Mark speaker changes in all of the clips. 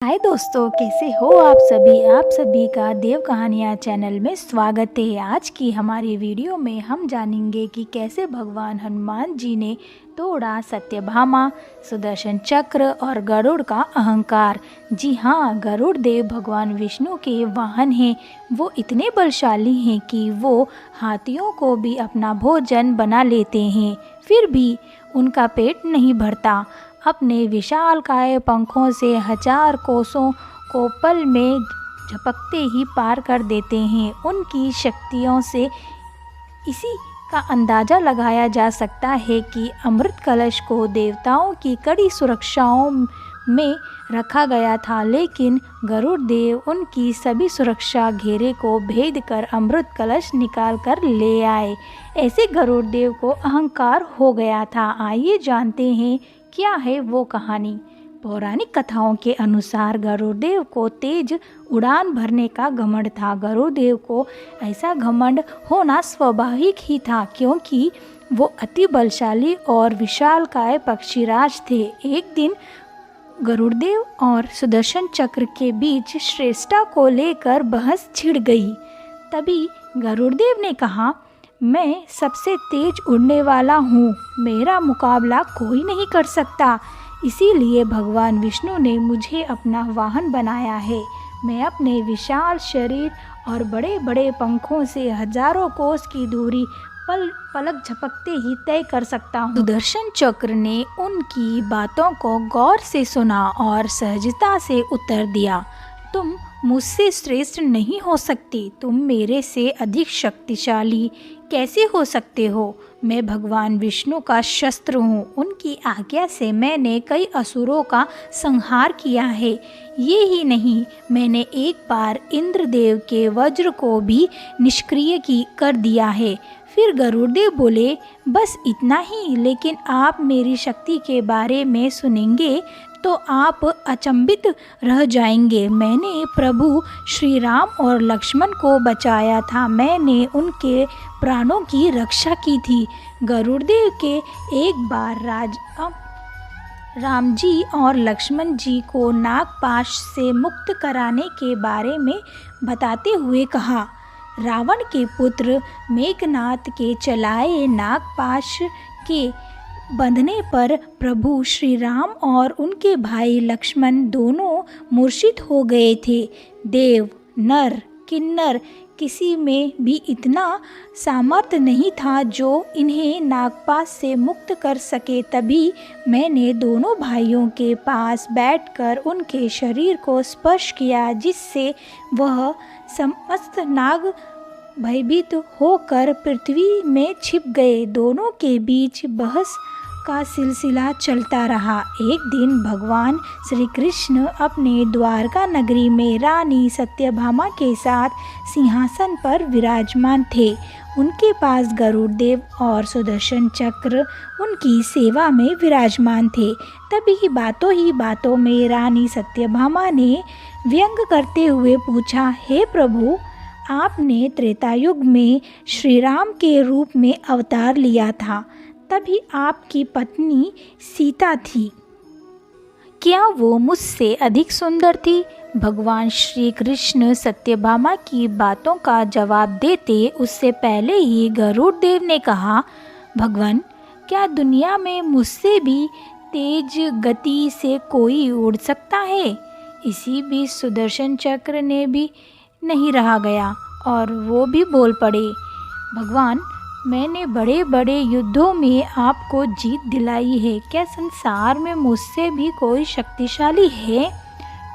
Speaker 1: हाय दोस्तों, कैसे हो आप सभी का देव कहानियाँ चैनल में स्वागत है। आज की हमारी वीडियो में हम जानेंगे कि कैसे भगवान हनुमान जी ने तोड़ा सत्यभामा, सुदर्शन चक्र और गरुड़ का अहंकार। जी हाँ, गरुड़ देव भगवान विष्णु के वाहन हैं। वो इतने बलशाली हैं कि वो हाथियों को भी अपना भोजन बना लेते हैं, फिर भी उनका पेट नहीं भरता। अपने विशालकाय पंखों से 1000 कोसों को पल में झपकते ही पार कर देते हैं। उनकी शक्तियों से इसी का अंदाज़ा लगाया जा सकता है कि अमृत कलश को देवताओं की कड़ी सुरक्षाओं में रखा गया था, लेकिन गरुड़ देव उनकी सभी सुरक्षा घेरे को भेद कर अमृत कलश निकाल कर ले आए। ऐसे गरुड़ देव को अहंकार हो गया था। आइए जानते हैं क्या है वो कहानी। पौराणिक कथाओं के अनुसार गरुड़देव को तेज उड़ान भरने का घमंड था। गरुड़देव को ऐसा घमंड होना स्वाभाविक ही था, क्योंकि वो अति बलशाली और विशालकाय पक्षीराज थे। एक दिन गरुड़देव और सुदर्शन चक्र के बीच श्रेष्ठता को लेकर बहस छिड़ गई। तभी गरुड़देव ने कहा, मैं सबसे तेज उड़ने वाला हूँ, मेरा मुकाबला कोई नहीं कर सकता। इसीलिए भगवान विष्णु ने मुझे अपना वाहन बनाया है। मैं अपने विशाल शरीर और बड़े बड़े पंखों से हजारों कोस की दूरी पलक झपकते ही तय कर सकता हूँ। सुदर्शन चक्र ने उनकी बातों को गौर से सुना और सहजता से उत्तर दिया, तुम मुझसे श्रेष्ठ नहीं हो सकती। तुम मेरे से अधिक शक्तिशाली कैसे हो सकते हो? मैं भगवान विष्णु का शस्त्र हूँ। उनकी आज्ञा से मैंने कई असुरों का संहार किया है। ये ही नहीं, मैंने एक बार इंद्रदेव के वज्र को भी निष्क्रिय कर दिया है। फिर गरुड़देव बोले, बस इतना ही? लेकिन आप मेरी शक्ति के बारे में सुनेंगे तो आप अचंभित रह जाएंगे। मैंने प्रभु श्री राम और लक्ष्मण को बचाया था। मैंने उनके प्राणों की रक्षा की थी। गरुड़देव के एक बार राम जी और लक्ष्मण जी को नागपाश से मुक्त कराने के बारे में बताते हुए कहा, रावण के पुत्र मेघनाद के चलाए नागपाश के बंधने पर प्रभु श्री राम और उनके भाई लक्ष्मण दोनों मूर्छित हो गए थे। देव, नर, किन्नर किसी में भी इतना सामर्थ्य नहीं था जो इन्हें नागपाश से मुक्त कर सके। तभी मैंने दोनों भाइयों के पास बैठकर उनके शरीर को स्पर्श किया, जिससे वह समस्त नाग भयभीत होकर पृथ्वी में छिप गए। दोनों के बीच बहस का सिलसिला चलता रहा। एक दिन भगवान श्री कृष्ण अपने द्वारका नगरी में रानी सत्यभामा के साथ सिंहासन पर विराजमान थे। उनके पास गरुड़देव और सुदर्शन चक्र उनकी सेवा में विराजमान थे। तभी बातों ही बातों में रानी सत्यभामा ने व्यंग करते हुए पूछा, हे प्रभु, आपने त्रेतायुग में श्री राम के रूप में अवतार लिया था, तभी आपकी पत्नी सीता थी। क्या वो मुझसे अधिक सुंदर थी? भगवान श्री कृष्ण सत्यभामा की बातों का जवाब देते उससे पहले ही गरुड़देव ने कहा, भगवान, क्या दुनिया में मुझसे भी तेज गति से कोई उड़ सकता है? इसी बीच सुदर्शन चक्र ने भी नहीं रहा गया और वो भी बोल पड़े, भगवान, मैंने बड़े बड़े युद्धों में आपको जीत दिलाई है। क्या संसार में मुझसे भी कोई शक्तिशाली है?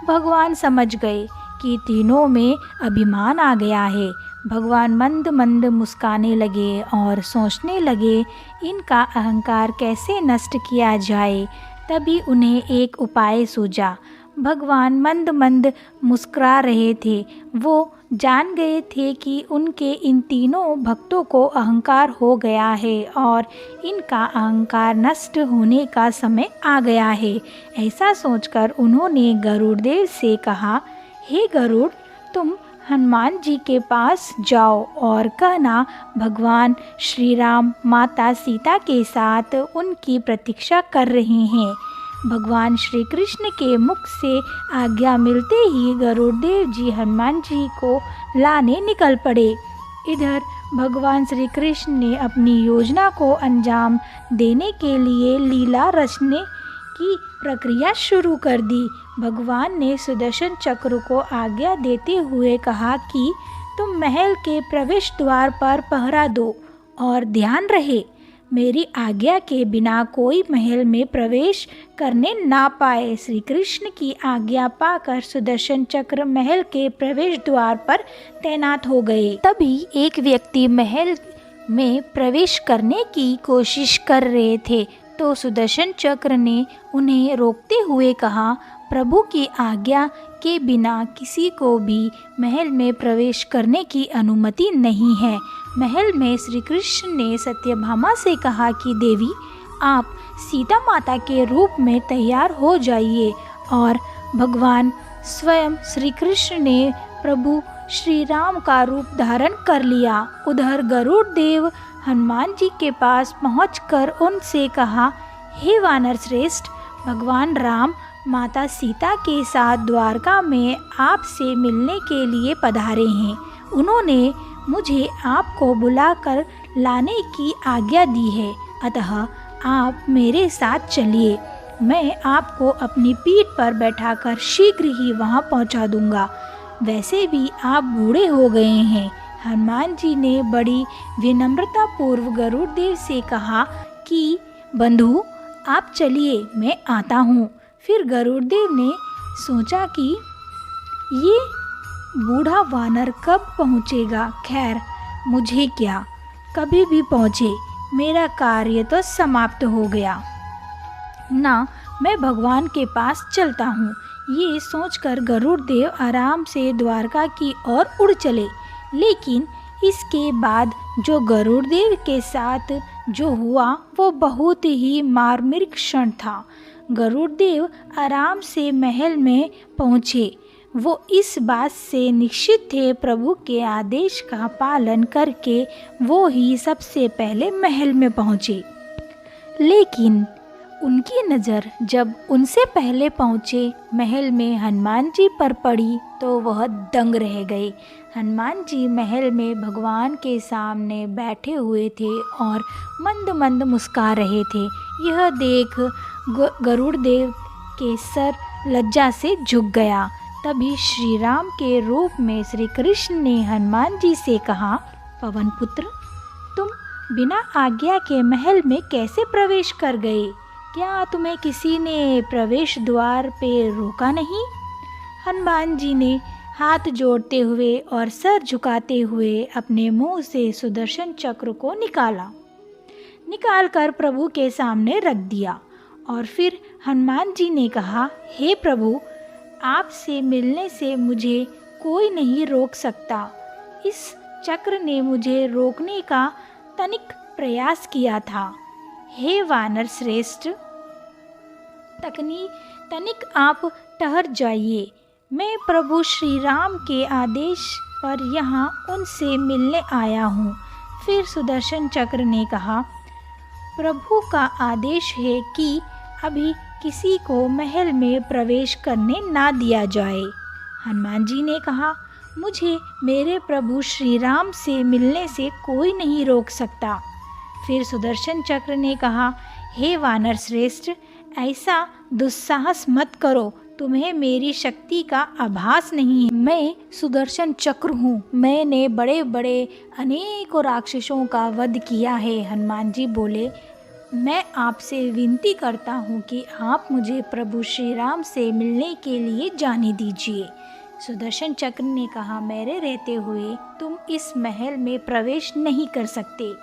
Speaker 1: भगवान समझ गए कि तीनों में अभिमान आ गया है। भगवान मंद मंद मुस्काने लगे और सोचने लगे, इनका अहंकार कैसे नष्ट किया जाए। तभी उन्हें एक उपाय सूझा। भगवान मंद मंद मुस्कुरा रहे थे। वो जान गए थे कि उनके इन तीनों भक्तों को अहंकार हो गया है और इनका अहंकार नष्ट होने का समय आ गया है। ऐसा सोचकर उन्होंने गरुड़देव से कहा, हे गरुड़, तुम हनुमान जी के पास जाओ और कहना, भगवान श्री राम माता सीता के साथ उनकी प्रतीक्षा कर रहे हैं। भगवान श्री कृष्ण के मुख से आज्ञा मिलते ही गरुड़देव जी हनुमान जी को लाने निकल पड़े। इधर भगवान श्री कृष्ण ने अपनी योजना को अंजाम देने के लिए लीला रचने की प्रक्रिया शुरू कर दी। भगवान ने सुदर्शन चक्र को आज्ञा देते हुए कहा कि तुम महल के प्रवेश द्वार पर पहरा दो और ध्यान रहे मेरी आज्ञा के बिना कोई महल में प्रवेश करने ना पाए। श्री कृष्ण की आज्ञा पाकर सुदर्शन चक्र महल के प्रवेश द्वार पर तैनात हो गए। तभी एक व्यक्ति महल में प्रवेश करने की कोशिश कर रहे थे तो सुदर्शन चक्र ने उन्हें रोकते हुए कहा, प्रभु की आज्ञा के बिना किसी को भी महल में प्रवेश करने की अनुमति नहीं है। महल में श्री कृष्ण ने सत्यभामा से कहा कि देवी आप सीता माता के रूप में तैयार हो जाइए और भगवान स्वयं श्री कृष्ण ने प्रभु श्री राम का रूप धारण कर लिया। उधर गरुड़ देव हनुमान जी के पास पहुंचकर उनसे कहा, हे वानर श्रेष्ठ, भगवान राम माता सीता के साथ द्वारका में आपसे मिलने के लिए पधारे हैं। उन्होंने मुझे आपको बुलाकर लाने की आज्ञा दी है, अतः आप मेरे साथ चलिए। मैं आपको अपनी पीठ पर बैठाकर शीघ्र ही वहां पहुंचा दूंगा। वैसे भी आप बूढ़े हो गए हैं। हनुमान जी ने बड़ी विनम्रता पूर्व गरुड़ देव से कहा कि बंधु आप चलिए, मैं आता हूँ। फिर गरुड़ देव ने सोचा कि ये बूढ़ा वानर कब पहुँचेगा। खैर मुझे क्या, कभी भी पहुँचे, मेरा कार्य तो समाप्त हो गया ना, मैं भगवान के पास चलता हूँ। ये सोचकर गरुड़ देव आराम से द्वारका की ओर उड़ चले। लेकिन इसके बाद जो गरुड़ देव के साथ जो हुआ वो बहुत ही मार्मिक क्षण था। गरुड़ देव आराम से महल में पहुँचे। वो इस बात से निश्चित थे प्रभु के आदेश का पालन करके वो ही सबसे पहले महल में पहुँचे। लेकिन उनकी नज़र जब उनसे पहले पहुँचे महल में हनुमान जी पर पड़ी तो वह दंग रह गए। हनुमान जी महल में भगवान के सामने बैठे हुए थे और मंद मंद मुस्कुरा रहे थे। यह देख गरुड़ देव के सर लज्जा से झुक गया। तभी श्री राम के रूप में श्री कृष्ण ने हनुमान जी से कहा, पवन पुत्र, तुम बिना आज्ञा के महल में कैसे प्रवेश कर गए? क्या तुम्हें किसी ने प्रवेश द्वार पे रोका नहीं? हनुमान जी ने हाथ जोड़ते हुए और सर झुकाते हुए अपने मुंह से सुदर्शन चक्र को निकालकर प्रभु के सामने रख दिया। और फिर हनुमान जी ने कहा, हे प्रभु, आपसे मिलने से मुझे कोई नहीं रोक सकता। इस चक्र ने मुझे रोकने का तनिक प्रयास किया था। हे वानर श्रेष्ठ, तनिक आप ठहर जाइए। मैं प्रभु श्री राम के आदेश पर यहाँ उनसे मिलने आया हूँ। फिर सुदर्शन चक्र ने कहा, प्रभु का आदेश है कि अभी किसी को महल में प्रवेश करने ना दिया जाए। हनुमान जी ने कहा, मुझे मेरे प्रभु श्री राम से मिलने से कोई नहीं रोक सकता। फिर सुदर्शन चक्र ने कहा, हे वानर श्रेष्ठ, ऐसा दुस्साहस मत करो, तुम्हें मेरी शक्ति का आभास नहीं है। मैं सुदर्शन चक्र हूँ। मैंने बड़े बड़े अनेकों राक्षसों का वध किया है। हनुमान जी बोले, मैं आपसे विनती करता हूँ कि आप मुझे प्रभु श्री राम से मिलने के लिए जाने दीजिए। सुदर्शन चक्र ने कहा, मेरे रहते हुए तुम इस महल में प्रवेश नहीं कर सकते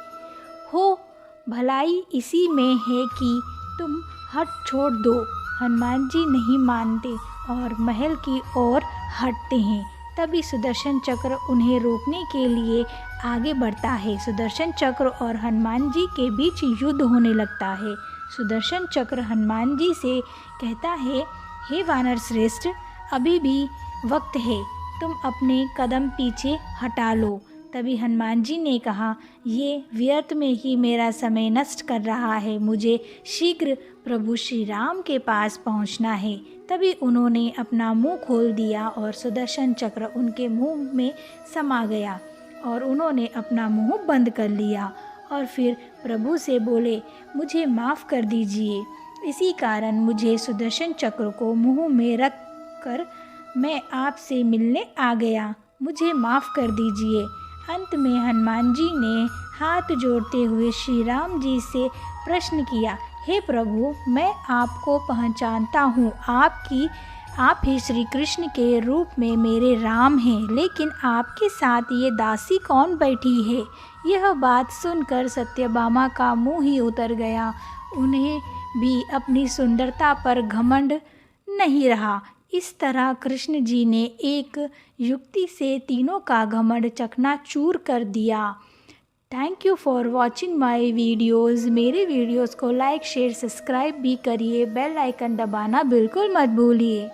Speaker 1: हो। भलाई इसी में है कि तुम हट छोड़ दो। हनुमान जी नहीं मानते और महल की ओर हटते हैं। तभी सुदर्शन चक्र उन्हें रोकने के लिए आगे बढ़ता है। सुदर्शन चक्र और हनुमान जी के बीच युद्ध होने लगता है। सुदर्शन चक्र हनुमान जी से कहता है, हे वानर श्रेष्ठ, अभी भी वक्त है, तुम अपने कदम पीछे हटा लो। तभी हनुमान जी ने कहा, ये व्यर्थ में ही मेरा समय नष्ट कर रहा है, मुझे शीघ्र प्रभु श्री राम के पास पहुंचना है। तभी उन्होंने अपना मुंह खोल दिया और सुदर्शन चक्र उनके मुंह में समा गया और उन्होंने अपना मुंह बंद कर लिया और फिर प्रभु से बोले, मुझे माफ़ कर दीजिए, इसी कारण मुझे सुदर्शन चक्र को मुंह में रख कर मैं आपसे मिलने आ गया, मुझे माफ़ कर दीजिए। अंत में हनुमान जी ने हाथ जोड़ते हुए श्री राम जी से प्रश्न किया, हे प्रभु, मैं आपको पहचानता हूँ, आप ही श्री कृष्ण के रूप में मेरे राम हैं, लेकिन आपके साथ ये दासी कौन बैठी है? यह बात सुनकर सत्यभामा का मुंह ही उतर गया। उन्हें भी अपनी सुंदरता पर घमंड नहीं रहा। इस तरह कृष्ण जी ने एक युक्ति से तीनों का घमंड चकनाचूर कर दिया। Thank you for watching my videos. मेरे वीडियोज़ को लाइक शेयर सब्सक्राइब भी करिए, बेल आइकन दबाना बिल्कुल मत भूलिए।